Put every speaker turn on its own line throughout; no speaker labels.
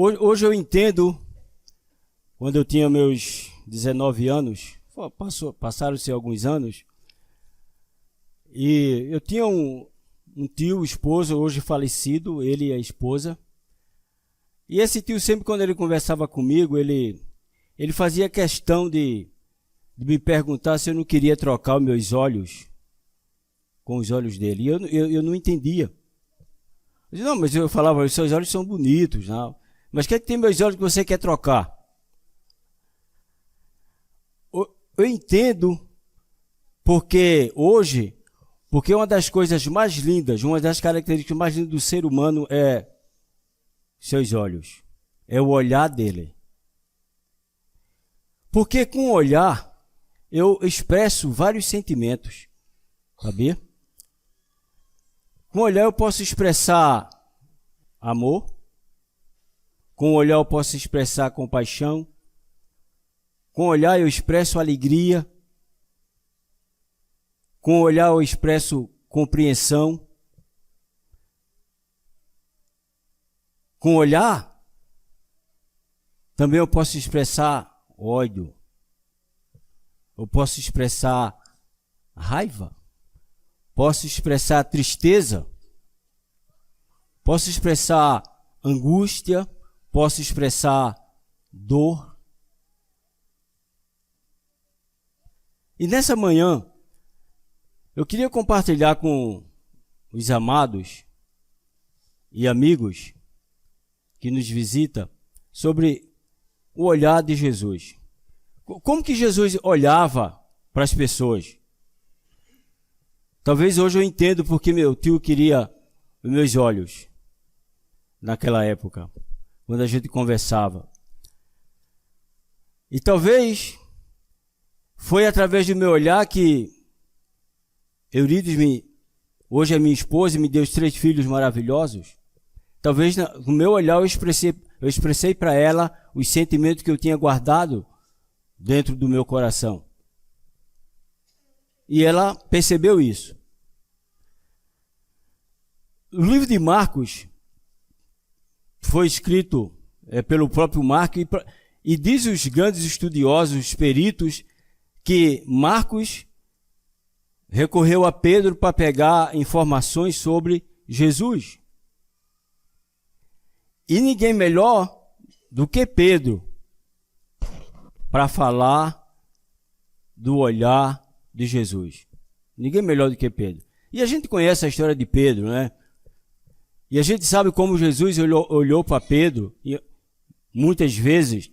Hoje eu entendo, quando eu tinha meus 19 anos, passaram-se alguns anos, e eu tinha um tio, esposo, hoje falecido, ele e a esposa. E esse tio, sempre quando ele conversava comigo, ele fazia questão de me perguntar se eu não queria trocar os meus olhos com os olhos dele. E eu não entendia. Eu disse, não, mas eu falava, os seus olhos são bonitos, não. Mas o que é que tem meus olhos que você quer trocar? Eu entendo porque uma das coisas mais lindas, uma das características mais lindas do ser humano é seus olhos, é o olhar dele. Porque com o olhar eu expresso vários sentimentos, sabia? Com o olhar eu posso expressar amor, com o olhar eu posso expressar compaixão, com o olhar eu expresso alegria, com o olhar eu expresso compreensão, com o olhar também eu posso expressar ódio, eu posso expressar raiva, posso expressar tristeza, posso expressar angústia, posso expressar dor. E nessa manhã, eu queria compartilhar com os amados e amigos que nos visitam sobre o olhar de Jesus. Como que Jesus olhava para as pessoas? Talvez hoje eu entendo porque meu tio queria os meus olhos naquela época, quando a gente conversava. E talvez foi através do meu olhar que Eurides, hoje é minha esposa, e me deu os 3 filhos maravilhosos. Talvez no meu olhar eu expressei para ela os sentimentos que eu tinha guardado dentro do meu coração. E ela percebeu isso. O livro de Marcos foi escrito pelo próprio Marcos e diz os grandes estudiosos, os peritos, que Marcos recorreu a Pedro para pegar informações sobre Jesus. E ninguém melhor do que Pedro para falar do olhar de Jesus. Ninguém melhor do que Pedro. E a gente conhece a história de Pedro, né? E a gente sabe como Jesus olhou para Pedro muitas vezes.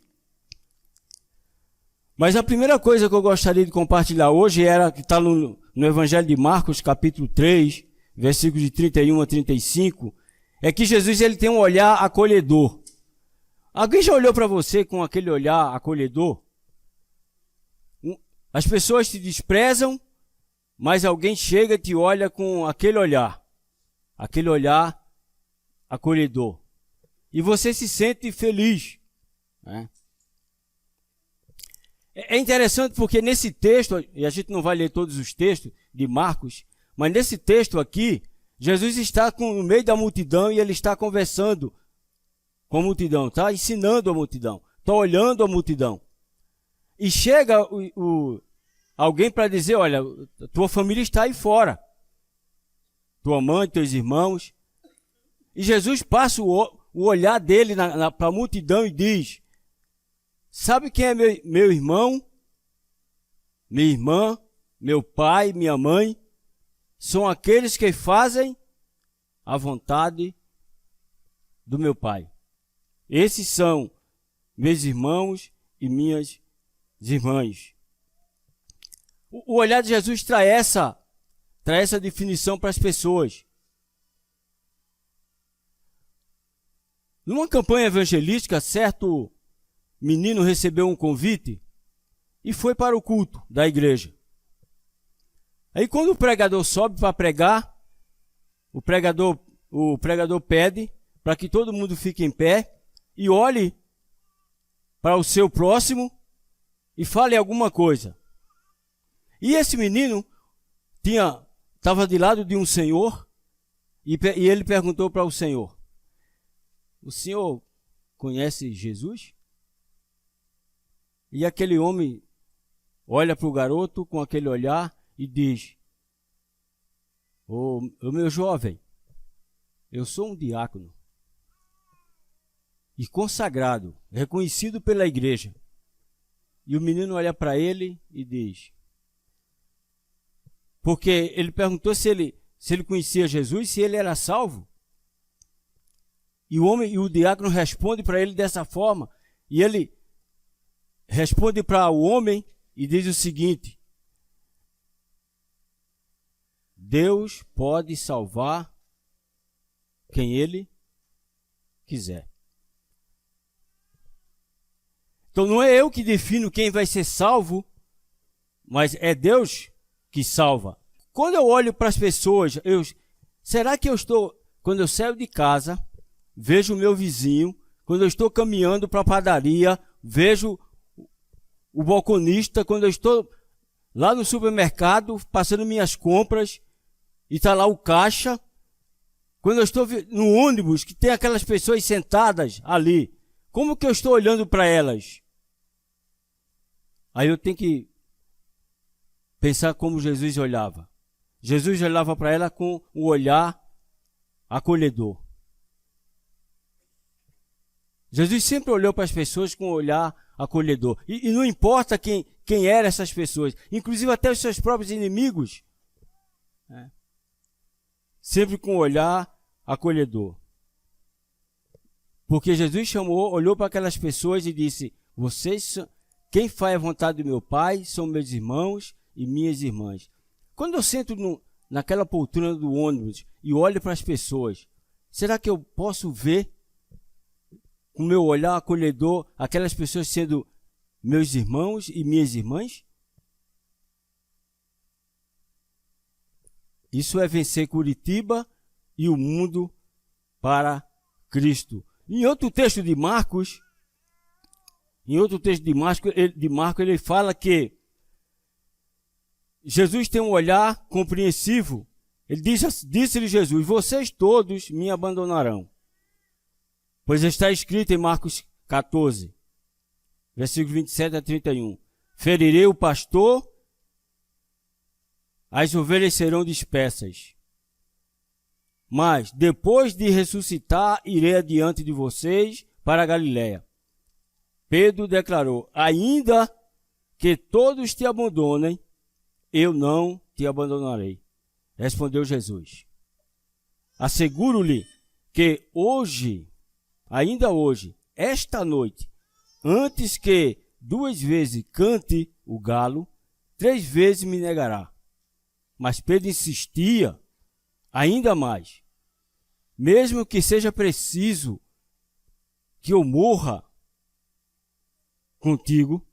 Mas a primeira coisa que eu gostaria de compartilhar hoje era que está no Evangelho de Marcos, capítulo 3, versículos de 31 a 35, é que Jesus ele tem um olhar acolhedor. Alguém já olhou para você com aquele olhar acolhedor? As pessoas te desprezam, mas alguém chega e te olha com aquele olhar acolhedor. E você se sente feliz, né? É interessante porque nesse texto, e a gente não vai ler todos os textos de Marcos, mas nesse texto aqui, Jesus está no meio da multidão e ele está conversando com a multidão, está ensinando a multidão, está olhando a multidão. E chega alguém para dizer, olha, tua família está aí fora, tua mãe, teus irmãos. E Jesus passa o olhar dele para a multidão e diz, sabe quem é meu irmão, minha irmã, meu pai, minha mãe? São aqueles que fazem a vontade do meu Pai. Esses são meus irmãos e minhas irmãs. O olhar de Jesus traz essa definição para as pessoas. Numa campanha evangelística, certo menino recebeu um convite e foi para o culto da igreja. Aí quando o pregador sobe para pregar, o pregador pede para que todo mundo fique em pé e olhe para o seu próximo e fale alguma coisa. E esse menino estava de lado de um senhor e ele perguntou para o senhor, conhece Jesus? E aquele homem olha para o garoto com aquele olhar e diz: ô meu jovem, eu sou um diácono e consagrado, reconhecido pela igreja. E o menino olha para ele e diz, porque ele perguntou se ele conhecia Jesus, se ele era salvo. E o diácono responde para ele dessa forma, e ele responde para o homem e diz o seguinte: Deus pode salvar quem ele quiser. Então não é eu que defino quem vai ser salvo, mas é Deus que salva. Quando eu olho para as pessoas, será que quando eu saio de casa, vejo o meu vizinho, quando eu estou caminhando para a padaria, vejo o balconista, quando eu estou lá no supermercado, passando minhas compras, e está lá o caixa, quando eu estou no ônibus, que tem aquelas pessoas sentadas ali, como que eu estou olhando para elas? Aí eu tenho que pensar como Jesus olhava. Jesus olhava para ela com um olhar acolhedor. Jesus sempre olhou para as pessoas com um olhar acolhedor. E não importa quem eram essas pessoas, inclusive até os seus próprios inimigos, sempre com um olhar acolhedor. Porque Jesus olhou para aquelas pessoas e disse: quem faz a vontade do meu Pai são meus irmãos e minhas irmãs. Quando eu sento naquela poltrona do ônibus e olho para as pessoas, será que eu posso ver com o meu olhar acolhedor aquelas pessoas sendo meus irmãos e minhas irmãs? Isso é vencer Curitiba e o mundo para Cristo. Em outro texto de Marcos, ele fala que Jesus tem um olhar compreensivo. Ele disse-lhe Jesus: vocês todos me abandonarão. Pois está escrito em Marcos 14, versículos 27 a 31. Ferirei o pastor, as ovelhas serão dispersas. Mas, depois de ressuscitar, irei adiante de vocês para a Galiléia. Pedro declarou: ainda que todos te abandonem, eu não te abandonarei. Respondeu Jesus: asseguro-lhe que ainda hoje, esta noite, antes que 2 vezes cante o galo, 3 vezes me negará. Mas Pedro insistia ainda mais: mesmo que seja preciso que eu morra contigo,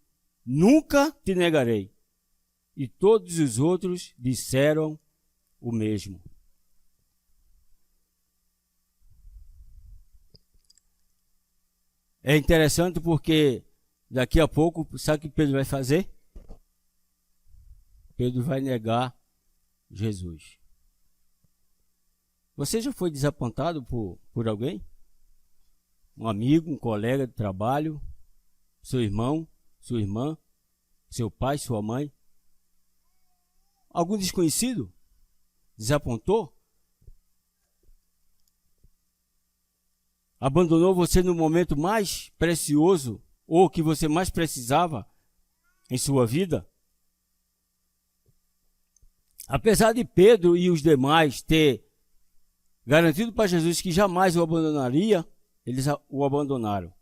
nunca te negarei. E todos os outros disseram o mesmo. É interessante porque daqui a pouco, sabe o que Pedro vai fazer? Pedro vai negar Jesus. Você já foi desapontado por alguém? Um amigo, um colega de trabalho, seu irmão, sua irmã, seu pai, sua mãe? Algum desconhecido? Desapontou? Abandonou você no momento mais precioso ou que você mais precisava em sua vida? Apesar de Pedro e os demais ter garantido para Jesus que jamais o abandonaria, eles o abandonaram.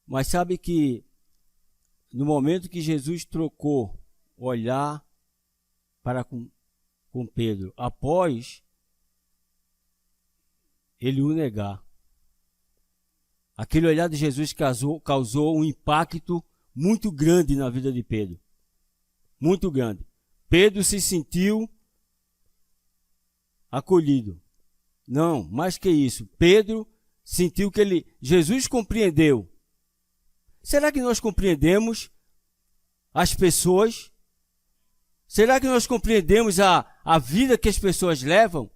Mas sabe que no momento que Jesus trocou olhar para com Pedro, após ele o negar, aquele olhar de Jesus causou um impacto muito grande na vida de Pedro. Muito grande. Pedro se sentiu acolhido. Não, mais que isso. Pedro sentiu que Jesus compreendeu. Será que nós compreendemos as pessoas? Será que nós compreendemos a vida que as pessoas levam?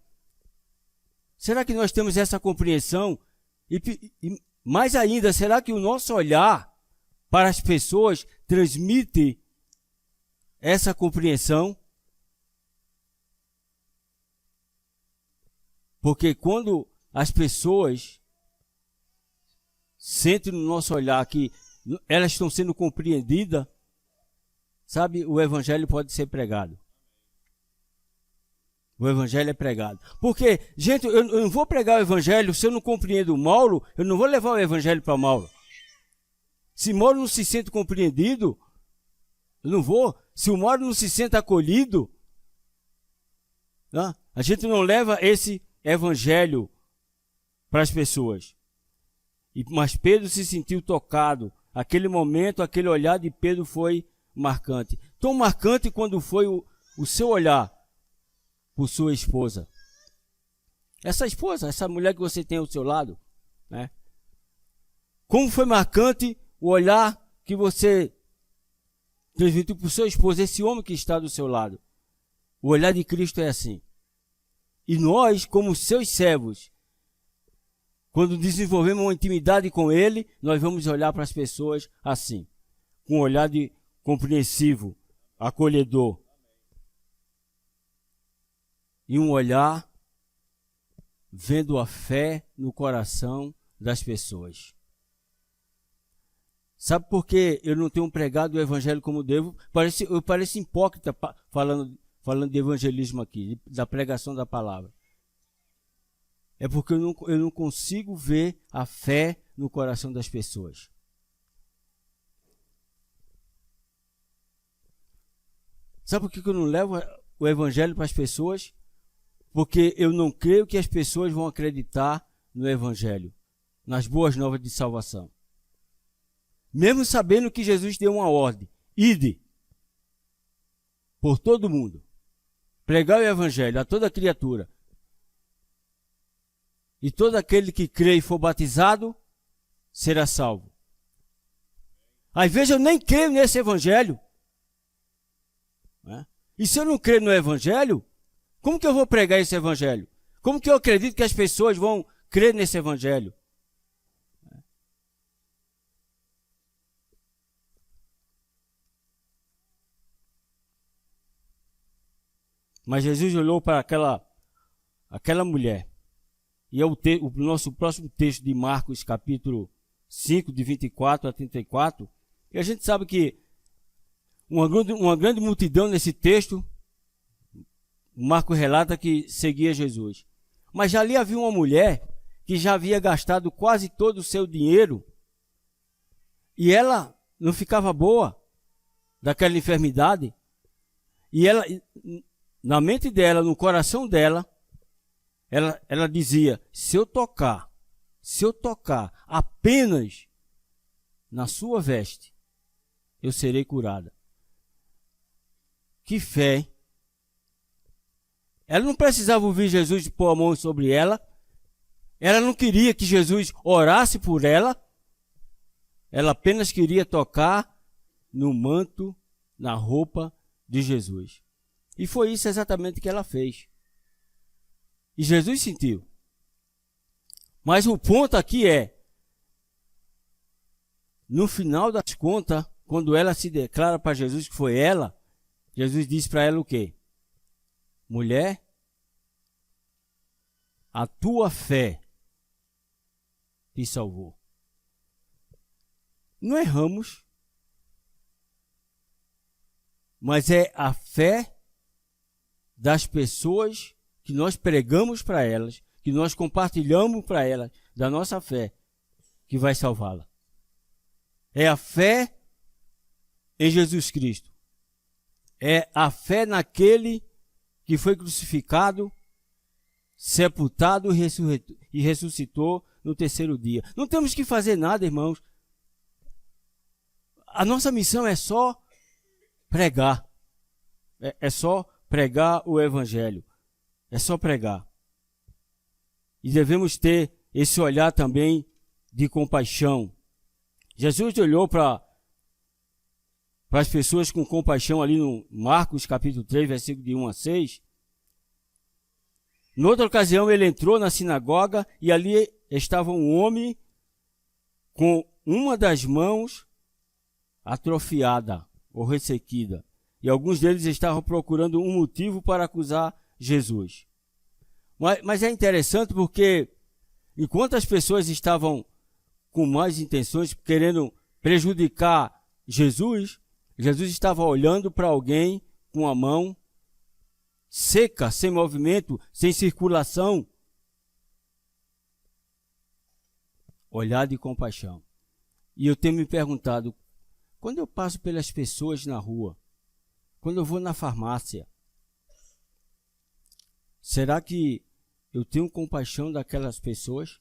Será que nós temos essa compreensão E mais ainda, será que o nosso olhar para as pessoas transmite essa compreensão? Porque quando as pessoas sentem no nosso olhar que elas estão sendo compreendidas, sabe, o evangelho pode ser pregado. O evangelho é pregado. Porque, gente, eu não vou pregar o evangelho se eu não compreendo o Mauro, eu não vou levar o evangelho para Mauro. Se Mauro não se sente compreendido, eu não vou. Se o Mauro não se sente acolhido, né, a gente não leva esse evangelho para as pessoas. Mas Pedro se sentiu tocado. Aquele momento, aquele olhar de Pedro foi marcante. Tão marcante quando foi o seu olhar por sua esposa. Essa esposa, essa mulher que você tem ao seu lado, né? Como foi marcante o olhar que você transmitiu por sua esposa, esse homem que está do seu lado. O olhar de Cristo é assim. E nós, como seus servos, quando desenvolvemos uma intimidade com Ele, nós vamos olhar para as pessoas assim, com um olhar de compreensivo, acolhedor. E um olhar vendo a fé no coração das pessoas. Sabe por que eu não tenho pregado o evangelho como devo? Eu pareço hipócrita falando de evangelismo aqui, da pregação da palavra. É porque eu não consigo ver a fé no coração das pessoas. Sabe por que eu não levo o evangelho para as pessoas? Porque eu não creio que as pessoas vão acreditar no evangelho, nas boas novas de salvação. Mesmo sabendo que Jesus deu uma ordem: ide por todo mundo, pregar o evangelho a toda criatura. E todo aquele que crê e for batizado será salvo. Às vezes eu nem creio nesse evangelho. Né? E se eu não creio no evangelho, como que eu vou pregar esse evangelho? Como que eu acredito que as pessoas vão crer nesse evangelho? Mas Jesus olhou para aquela mulher. E é o nosso próximo texto de Marcos, capítulo 5, de 24 a 34. E a gente sabe que uma grande multidão nesse texto, o Marcos relata que seguia Jesus. Mas ali havia uma mulher que já havia gastado quase todo o seu dinheiro e ela não ficava boa daquela enfermidade. E ela, na mente dela, no coração dela, ela dizia: se eu tocar apenas na sua veste, eu serei curada. Que fé, hein? Ela não precisava ouvir Jesus pôr a mão sobre ela. Ela não queria que Jesus orasse por ela. Ela apenas queria tocar no manto, na roupa de Jesus. E foi isso exatamente que ela fez. E Jesus sentiu. Mas o ponto aqui é, no final das contas, quando ela se declara para Jesus que foi ela, Jesus disse para ela o quê? Mulher, a tua fé te salvou. Não erramos, mas é a fé das pessoas que nós pregamos para elas, que nós compartilhamos para elas da nossa fé, que vai salvá-la. É a fé em Jesus Cristo. É a fé naquele que foi crucificado, sepultado e ressuscitou no terceiro dia. Não temos que fazer nada, irmãos. A nossa missão é só pregar. É só pregar o evangelho. É só pregar. E devemos ter esse olhar também de compaixão. Jesus olhou para as pessoas com compaixão ali no Marcos capítulo 3, versículo de 1 a 6. Noutra ocasião ele entrou na sinagoga e ali estava um homem com uma das mãos atrofiada ou ressequida. E alguns deles estavam procurando um motivo para acusar Jesus. Mas é interessante porque, enquanto as pessoas estavam com más intenções, querendo prejudicar Jesus, Jesus estava olhando para alguém com a mão seca, sem movimento, sem circulação. Olhar de compaixão. E eu tenho me perguntado, quando eu passo pelas pessoas na rua, quando eu vou na farmácia, será que eu tenho compaixão daquelas pessoas?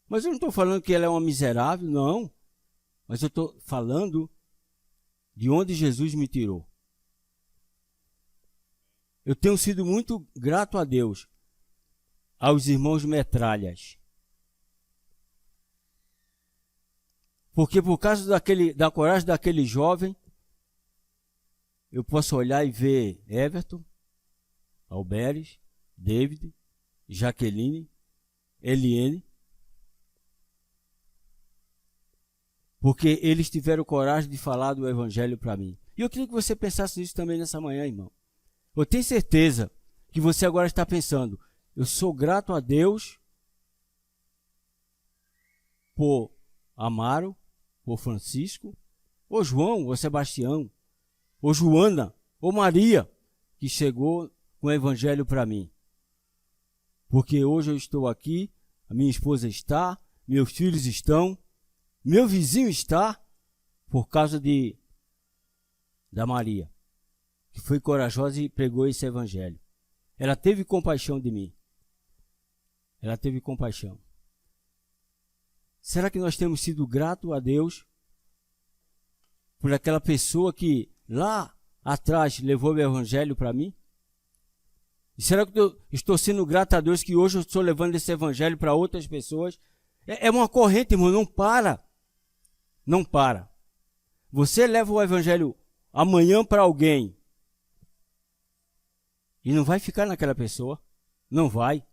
Mas eu não estou falando que ela é uma miserável, não. Mas eu estou falando de onde Jesus me tirou. Eu tenho sido muito grato a Deus, aos irmãos metralhas. Porque por causa da coragem daquele jovem, eu posso olhar e ver Everton, Alberes, David, Jaqueline, Eliene. Porque eles tiveram coragem de falar do evangelho para mim. E eu queria que você pensasse nisso também nessa manhã, irmão. Eu tenho certeza que você agora está pensando, eu sou grato a Deus por Amaro, por Francisco, ou João, ou Sebastião, ou Joana, ou Maria, que chegou com o evangelho para mim. Porque hoje eu estou aqui, a minha esposa está, meus filhos estão, meu vizinho está, por causa da Maria, que foi corajosa e pregou esse evangelho. Ela teve compaixão de mim. Ela teve compaixão. Será que nós temos sido gratos a Deus por aquela pessoa que lá atrás levou o evangelho para mim? E será que eu estou sendo grato a Deus que hoje eu estou levando esse evangelho para outras pessoas? É uma corrente, irmão, não para. Não para. Você leva o evangelho amanhã para alguém e não vai ficar naquela pessoa. Não vai.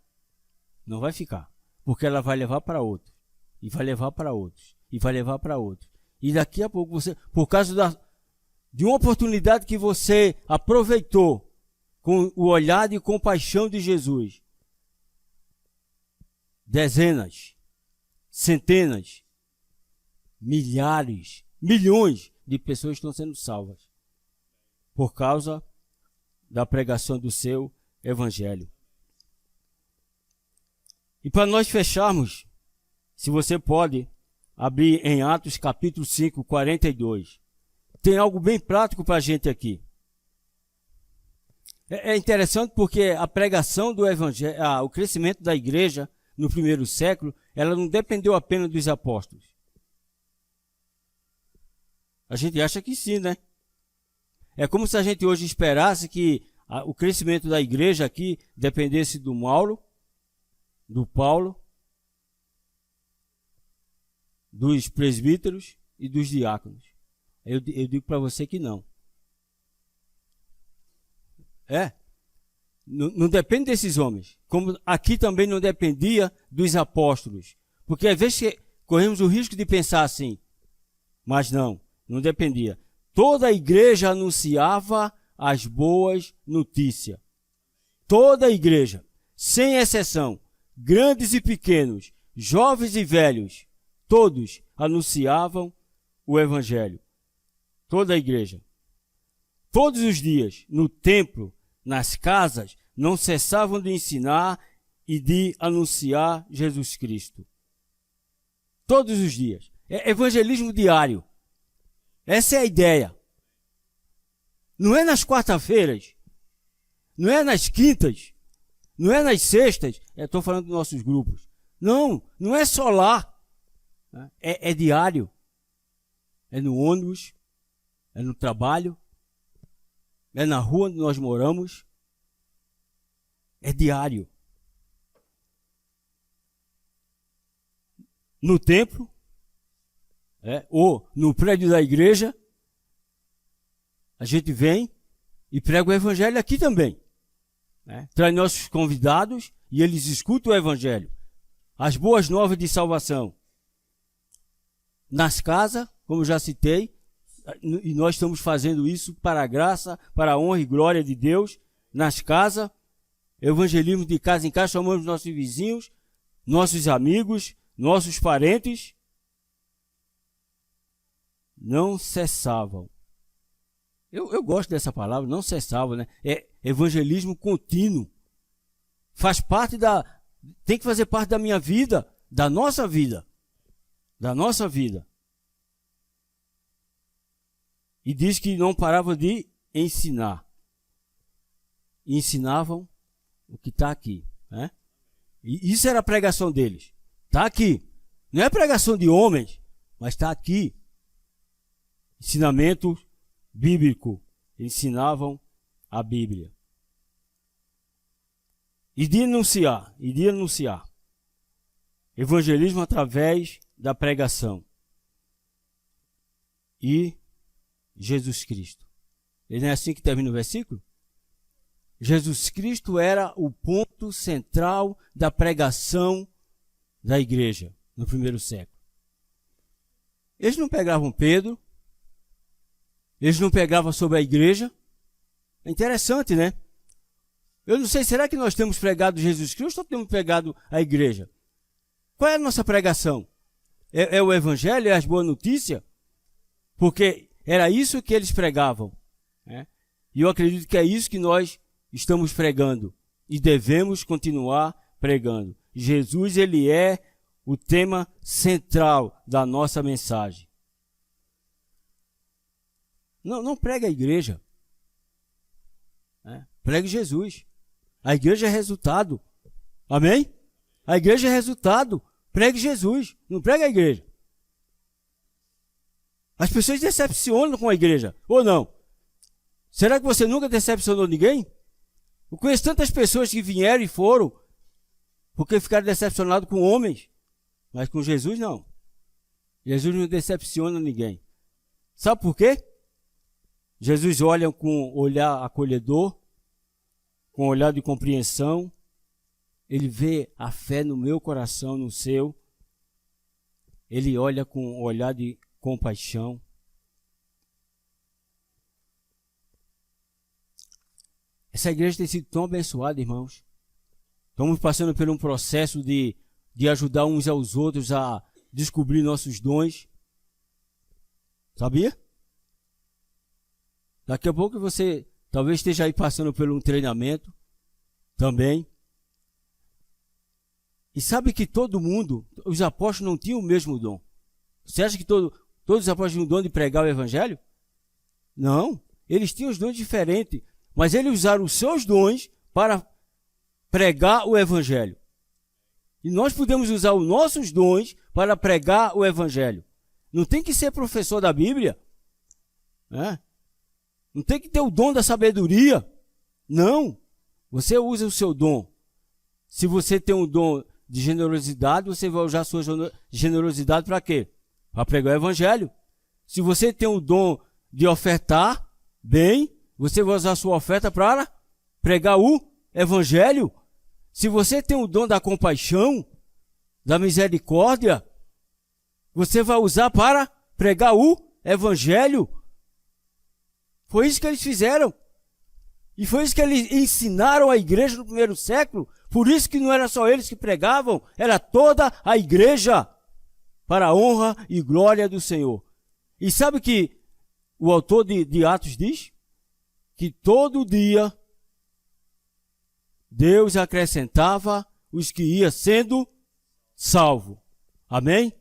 Não vai ficar. Porque ela vai levar para outro. E vai levar para outros. E vai levar para outros. E daqui a pouco você, por causa de uma oportunidade que você aproveitou com o olhar de compaixão de Jesus, dezenas, centenas, milhares, milhões de pessoas estão sendo salvas por causa da pregação do seu evangelho. E para nós fecharmos, se você pode abrir em Atos capítulo 5, 42. Tem algo bem prático para a gente aqui. É interessante porque a pregação do evangelho, o crescimento da igreja no primeiro século, ela não dependeu apenas dos apóstolos. A gente acha que sim, né? É como se a gente hoje esperasse que o crescimento da igreja aqui dependesse do Mauro, do Paulo, dos presbíteros e dos diáconos. Eu digo para você que não. Não depende desses homens. Como aqui também não dependia dos apóstolos. Porque às vezes corremos o risco de pensar assim. Mas não dependia. Toda a igreja anunciava as boas notícias. Toda a igreja, sem exceção, grandes e pequenos, jovens e velhos, todos anunciavam o evangelho. Toda a igreja. Todos os dias, no templo, nas casas, não cessavam de ensinar e de anunciar Jesus Cristo. Todos os dias. É evangelismo diário. Essa é a ideia. Não é nas quarta-feiras, não é nas quintas, não é nas sextas. Estou falando dos nossos grupos. Não é só lá. É diário. É no ônibus, é no trabalho, é na rua onde nós moramos. É diário. No templo, ou no prédio da igreja, a gente vem e prega o evangelho aqui também. Traz nossos convidados e eles escutam o evangelho. as boas novas de salvação. Nas casas, como já citei, e nós estamos fazendo isso para a graça, para a honra e glória de Deus. Nas casas, evangelismo de casa em casa, chamamos nossos vizinhos, nossos amigos, nossos parentes. Não cessavam. Eu gosto dessa palavra, não cessavam, né? É evangelismo contínuo. Faz parte tem que fazer parte da minha vida, da nossa vida. Da nossa vida. E diz que não paravam de ensinar. E ensinavam o que está aqui, né? E isso era a pregação deles. Está aqui. Não é pregação de homens, mas está aqui. Ensinamento bíblico. Ensinavam a Bíblia. E de anunciar. Evangelismo através da pregação. E Jesus Cristo. E não é assim que termina o versículo? Jesus Cristo era o ponto central da pregação da igreja no primeiro século. Eles não pegavam Pedro, eles não pegavam sobre a igreja. É interessante, né? Eu não sei, será que nós temos pregado Jesus Cristo ou temos pregado a igreja? Qual é a nossa pregação? É o evangelho, é as boas notícias? Porque era isso que eles pregavam, né? E eu acredito que é isso que nós estamos pregando e devemos continuar pregando. Jesus, ele é o tema central da nossa mensagem. Não pregue a igreja, né? Pregue Jesus. A igreja é resultado. Amém? A igreja é resultado. Pregue Jesus, não pregue a igreja. As pessoas decepcionam com a igreja, ou não? Será que você nunca decepcionou ninguém? Eu conheço tantas pessoas que vieram e foram porque ficaram decepcionados com homens, mas com Jesus não. Jesus não decepciona ninguém. Sabe por quê? Jesus olha com olhar acolhedor, com olhar de compreensão. Ele vê a fé no meu coração, no seu. Ele olha com olhar de compaixão. Essa igreja tem sido tão abençoada, irmãos. Estamos passando por um processo de ajudar uns aos outros a descobrir nossos dons. Sabia? Daqui a pouco você talvez esteja aí passando por um treinamento também. E sabe que todo mundo, os apóstolos não tinham o mesmo dom. Você acha que todos os apóstolos tinham o dom de pregar o evangelho? Não, eles tinham os dons diferentes, mas eles usaram os seus dons para pregar o evangelho. E nós podemos usar os nossos dons para pregar o evangelho. Não tem que ser professor da Bíblia, né? Não tem que ter o dom da sabedoria. Não, você usa o seu dom. Se você tem um dom de generosidade, você vai usar a sua generosidade para quê? Para pregar o evangelho. Se você tem o dom de ofertar bem, você vai usar a sua oferta para pregar o evangelho. Se você tem o dom da compaixão, da misericórdia, você vai usar para pregar o evangelho. Foi isso que eles fizeram. E foi isso que eles ensinaram à igreja no primeiro século. Por isso que não era só eles que pregavam, era toda a igreja, para a honra e glória do Senhor. E sabe que o autor de Atos diz? Que todo dia Deus acrescentava os que iam sendo salvos. Amém?